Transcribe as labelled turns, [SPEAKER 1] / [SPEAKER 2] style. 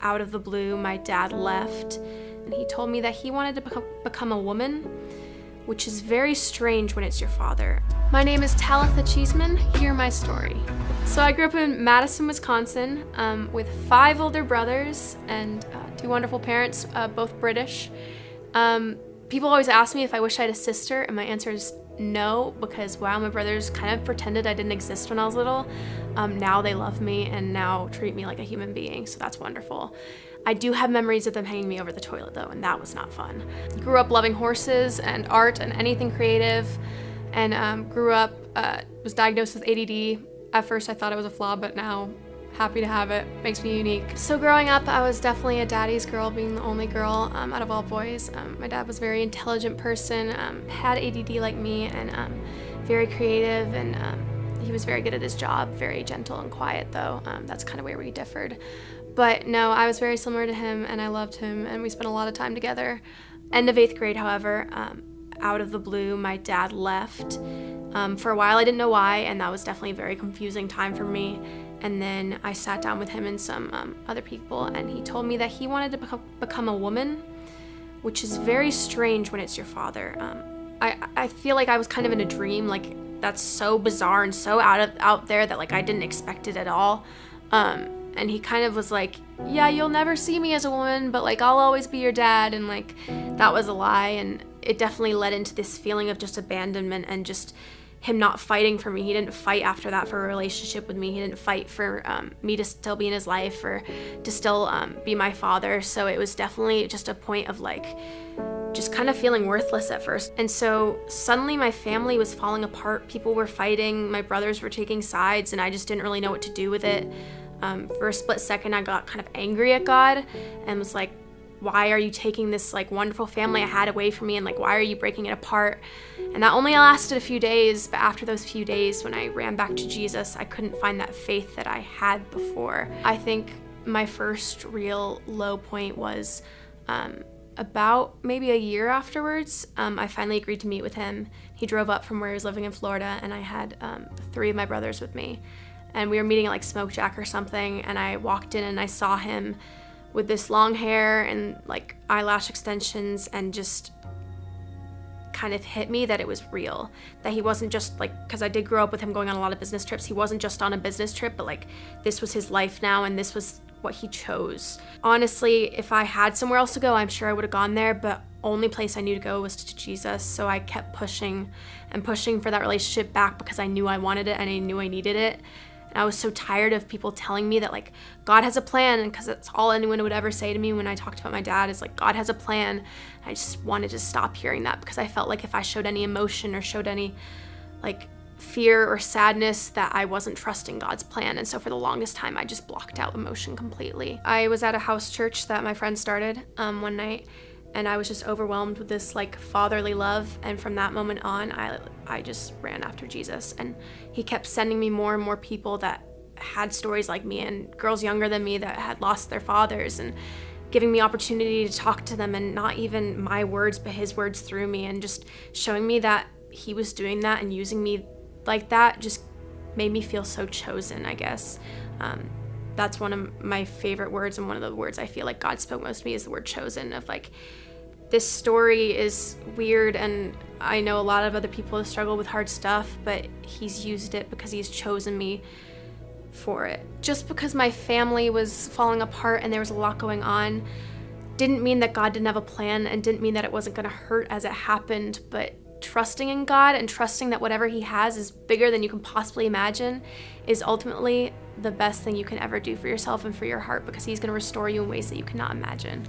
[SPEAKER 1] Out of the blue, my dad left, and he told me that he wanted to become a woman, which is very strange when it's your father. My name is Talitha Cheeseman. Hear my story. So I grew up in Madison, Wisconsin, with 5 older brothers and 2 wonderful parents, both British. People always ask me if I wish I had a sister, and my answer is no, because while my brothers kind of pretended I didn't exist when I was little, now they love me and now treat me like a human being, so that's wonderful. I do have memories of them hanging me over the toilet though, and that was not fun. Grew up loving horses and art and anything creative, and was diagnosed with ADD. At first I thought it was a flaw, but now happy to have it. Makes me unique. So growing up, I was definitely a daddy's girl, being the only girl out of all boys. My dad was a very intelligent person, had ADD like me, and very creative, and he was very good at his job, very gentle and quiet though. That's kind of where we differed. But no, I was very similar to him, and I loved him, and we spent a lot of time together. End of 8th grade, however, out of the blue, my dad left. For a while, I didn't know why, and that was definitely a very confusing time for me. And then I sat down with him and some other people, and he told me that he wanted to become a woman, which is very strange when it's your father. I feel like I was kind of in a dream, like that's so bizarre and so out there that like I didn't expect it at all. And he kind of was like, yeah, you'll never see me as a woman, but like I'll always be your dad, and like that was a lie, and it definitely led into this feeling of just abandonment and just him not fighting for me. He didn't fight after that for a relationship with me. He didn't fight for me to still be in his life or to still be my father. So it was definitely just a point of like just kind of feeling worthless at first. And so suddenly my family was falling apart. People were fighting, my brothers were taking sides, and I just didn't really know what to do with it. For a split second, I got kind of angry at God and was like, why are you taking this like wonderful family I had away from me, and like why are you breaking it apart? And that only lasted a few days, but after those few days when I ran back to Jesus, I couldn't find that faith that I had before. I think my first real low point was about maybe a year afterwards. I finally agreed to meet with him. He drove up from where he was living in Florida, and I had 3 of my brothers with me. And we were meeting at like Smoke Jack or something, and I walked in and I saw him with this long hair and like eyelash extensions, and just kind of hit me that it was real, that he wasn't just like, because I did grow up with him going on a lot of business trips, he wasn't just on a business trip, but like this was his life now, and this was what he chose. Honestly, if I had somewhere else to go, I'm sure I would have gone there, but only place I knew to go was to Jesus. So I kept pushing and pushing for that relationship back because I knew I wanted it and I knew I needed it. And I was so tired of people telling me that like God has a plan, and because that's all anyone would ever say to me when I talked about my dad is like, God has a plan. I just wanted to stop hearing that, because I felt like if I showed any emotion or showed any like fear or sadness, that I wasn't trusting God's plan. And so for the longest time, I just blocked out emotion completely. I was at a house church that my friend started one night, and I was just overwhelmed with this like fatherly love. And from that moment on, I just ran after Jesus, and he kept sending me more and more people that had stories like me, and girls younger than me that had lost their fathers, and giving me opportunity to talk to them, and not even my words, but his words through me, and just showing me that he was doing that and using me like that just made me feel so chosen, I guess. That's one of my favorite words, and one of the words I feel like God spoke most to me is the word chosen, of like, this story is weird, and I know a lot of other people have struggled with hard stuff, but he's used it because he's chosen me for it. Just because my family was falling apart and there was a lot going on didn't mean that God didn't have a plan, and didn't mean that it wasn't going to hurt as it happened, but trusting in God and trusting that whatever he has is bigger than you can possibly imagine is ultimately the best thing you can ever do for yourself and for your heart, because he's going to restore you in ways that you cannot imagine.